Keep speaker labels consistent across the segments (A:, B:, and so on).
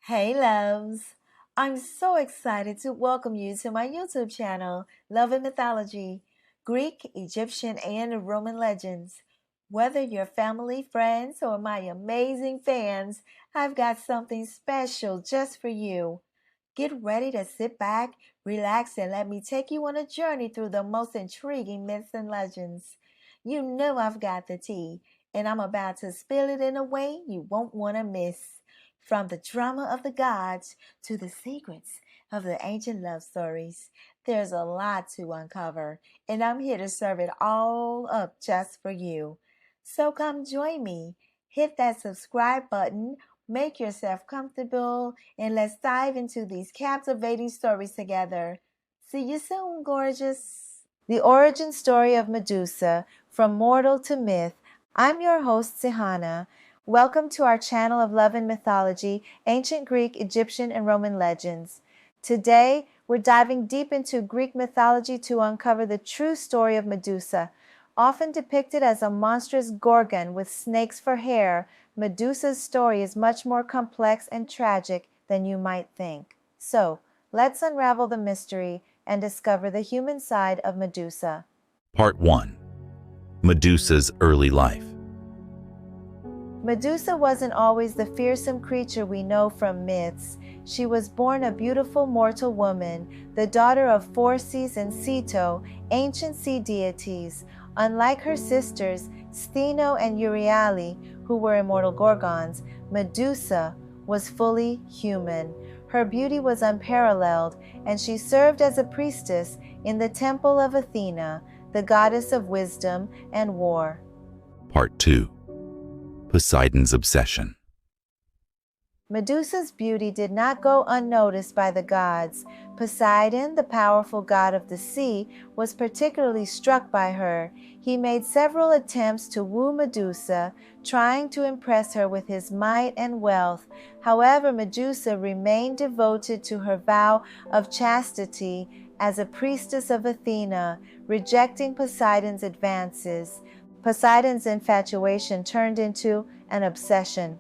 A: Hey loves! I'm so excited to welcome you to my YouTube channel, Love and Mythology, Greek, Egyptian, and Roman legends. Whether you're family, friends, or my amazing fans, I've got something special just for you. Get ready to sit back, relax, and let me take you on a journey through the most intriguing myths and legends. You know I've got the tea, and I'm about to spill it in a way you won't want to miss. From the drama of the gods to the secrets of the ancient love stories, there's a lot to uncover, and I'm here to serve it all up just for you. So come join me. Hit that subscribe button, make yourself comfortable, and let's dive into these captivating stories together. See you soon, gorgeous. The origin story of Medusa, from mortal to myth. I'm your host, Sihana. Welcome to our channel of love and mythology, ancient Greek, Egyptian, and Roman legends. Today, we're diving deep into Greek mythology to uncover the true story of Medusa. Often depicted as a monstrous gorgon with snakes for hair, Medusa's story is much more complex and tragic than you might think. So, let's unravel the mystery and discover the human side of Medusa.
B: Part 1. Medusa's early life.
A: Medusa wasn't always the fearsome creature we know from myths. She was born a beautiful mortal woman, the daughter of Phorcys and Ceto, ancient sea deities. Unlike her sisters, Stheno and Euryale, who were immortal gorgons, Medusa was fully human. Her beauty was unparalleled, and she served as a priestess in the temple of Athena, the goddess of wisdom and war.
B: Part 2. Poseidon's obsession.
A: Medusa's beauty did not go unnoticed by the gods. Poseidon, the powerful god of the sea, was particularly struck by her. He made several attempts to woo Medusa, trying to impress her with his might and wealth. However, Medusa remained devoted to her vow of chastity as a priestess of Athena, rejecting Poseidon's advances. Poseidon's infatuation turned into an obsession.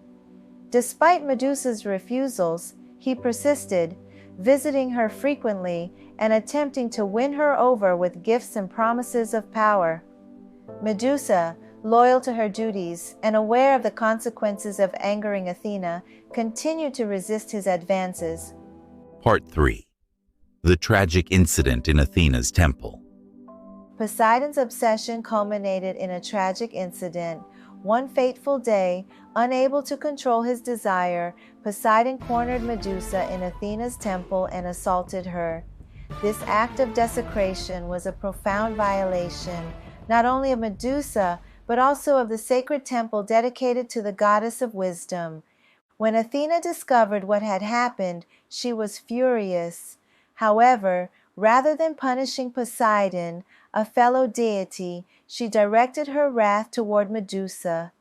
A: Despite Medusa's refusals, he persisted, visiting her frequently and attempting to win her over with gifts and promises of power. Medusa, loyal to her duties and aware of the consequences of angering Athena, continued to resist his advances.
B: Part 3. The tragic incident in Athena's temple.
A: Poseidon's obsession culminated in a tragic incident. One fateful day, unable to control his desire, Poseidon cornered Medusa in Athena's temple and assaulted her. This act of desecration was a profound violation, not only of Medusa, but also of the sacred temple dedicated to the goddess of wisdom. When Athena discovered what had happened, she was furious. However, rather than punishing Poseidon, a fellow deity, she directed her wrath toward Medusa.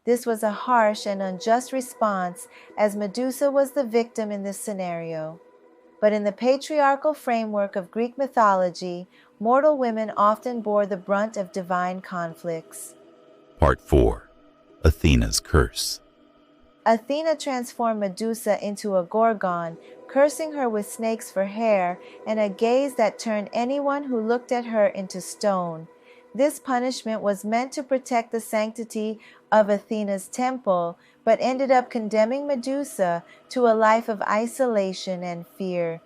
A: This was a harsh and unjust response, as Medusa was the victim in this scenario. But in the patriarchal framework of Greek mythology, mortal women often bore the brunt of divine conflicts.
B: Part 4. Athena's curse.
A: Athena transformed Medusa into a gorgon, cursing her with snakes for hair and a gaze that turned anyone who looked at her into stone. This punishment was meant to protect the sanctity of Athena's temple, but ended up condemning Medusa to a life of isolation and fear.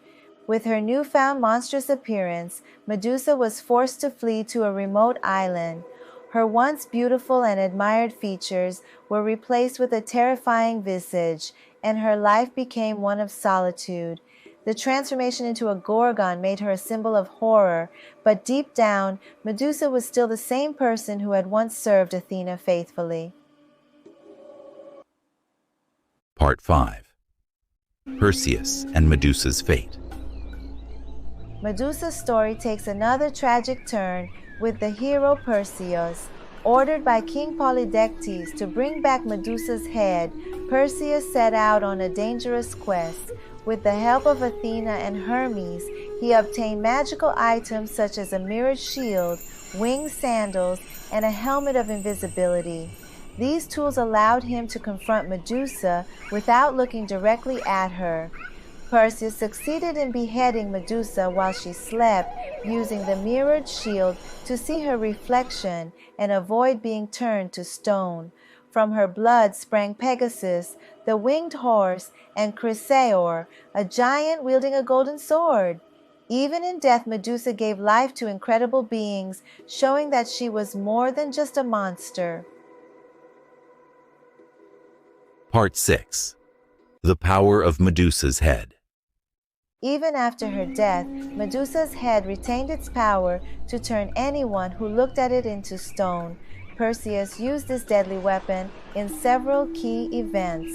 A: With her newfound monstrous appearance, Medusa was forced to flee to a remote island. Her once beautiful and admired features were replaced with a terrifying visage, and her life became one of solitude. The transformation into a gorgon made her a symbol of horror, but deep down, Medusa was still the same person who had once served Athena faithfully.
B: Part 5. Perseus and Medusa's fate.
A: Medusa's story takes another tragic turn with the hero Perseus. Ordered by King Polydectes to bring back Medusa's head, Perseus set out on a dangerous quest. With the help of Athena and Hermes, he obtained magical items such as a mirrored shield, winged sandals, and a helmet of invisibility. These tools allowed him to confront Medusa without looking directly at her. Perseus succeeded in beheading Medusa while she slept, using the mirrored shield to see her reflection and avoid being turned to stone. From her blood sprang Pegasus, the winged horse, and Chrysaor, a giant wielding a golden sword. Even in death, Medusa gave life to incredible beings, showing that she was more than just a monster.
B: Part 6. The Power of Medusa's Head.
A: Even after her death, Medusa's head retained its power to turn anyone who looked at it into stone. Perseus used this deadly weapon in several key events.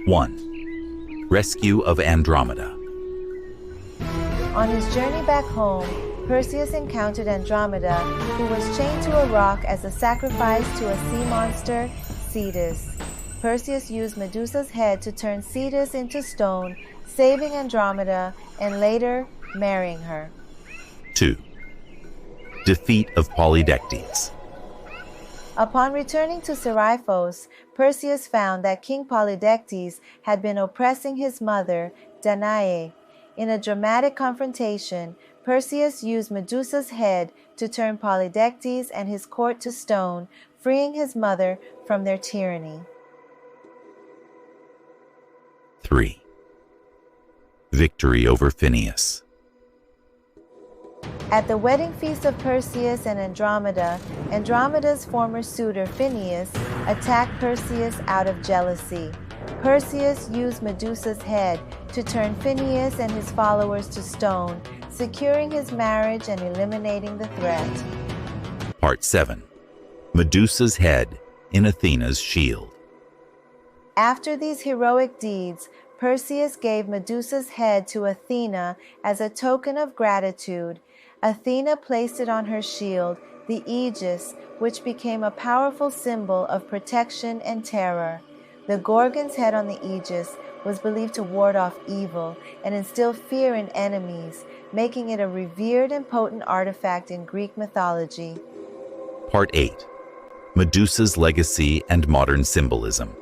B: 1. Rescue of Andromeda.
A: On his journey back home, Perseus encountered Andromeda, who was chained to a rock as a sacrifice to a sea monster, Cetus. Perseus used Medusa's head to turn Cetus into stone, saving Andromeda and later marrying her.
B: 2. Defeat of Polydectes.
A: Upon returning to Seriphos, Perseus found that King Polydectes had been oppressing his mother, Danae. In a dramatic confrontation, Perseus used Medusa's head to turn Polydectes and his court to stone, freeing his mother from their tyranny.
B: 3. Victory over Phineus.
A: At the wedding feast of Perseus and Andromeda, Andromeda's former suitor Phineus attacked Perseus out of jealousy. Perseus used Medusa's head to turn Phineus and his followers to stone, securing his marriage and eliminating the threat.
B: Part 7. Medusa's Head in Athena's Shield.
A: After these heroic deeds, Perseus gave Medusa's head to Athena as a token of gratitude. Athena placed it on her shield, the aegis, which became a powerful symbol of protection and terror. The gorgon's head on the aegis was believed to ward off evil and instill fear in enemies, making it a revered and potent artifact in Greek mythology.
B: Part 8. Medusa's Legacy and Modern Symbolism.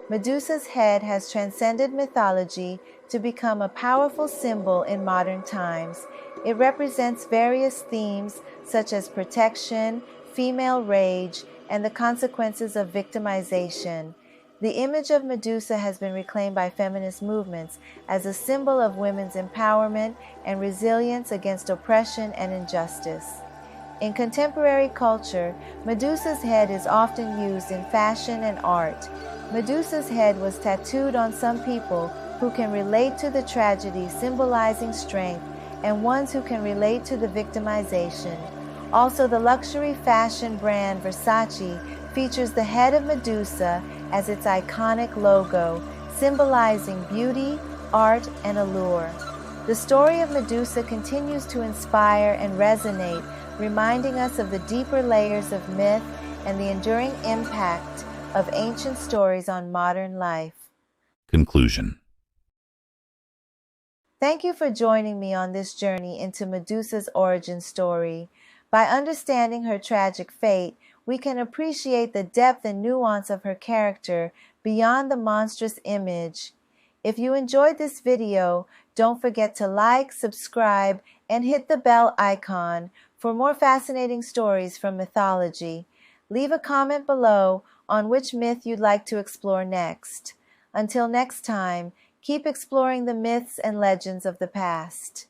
A: Medusa's head has transcended mythology to become a powerful symbol in modern times. It represents various themes such as protection, female rage, and the consequences of victimization. The image of Medusa has been reclaimed by feminist movements as a symbol of women's empowerment and resilience against oppression and injustice. In contemporary culture, Medusa's head is often used in fashion and art. Medusa's head was tattooed on some people who can relate to the tragedy, symbolizing strength, and ones who can relate to the victimization. Also, the luxury fashion brand Versace features the head of Medusa as its iconic logo, symbolizing beauty, art, and allure. The story of Medusa continues to inspire and resonate, reminding us of the deeper layers of myth and the enduring impact of ancient stories on modern life.
B: Conclusion.
A: Thank you for joining me on this journey into Medusa's origin story. By understanding her tragic fate, we can appreciate the depth and nuance of her character beyond the monstrous image. If you enjoyed this video, don't forget to like, subscribe, and hit the bell icon for more fascinating stories from mythology. Leave a comment below on which myth you'd like to explore next. Until next time, keep exploring the myths and legends of the past.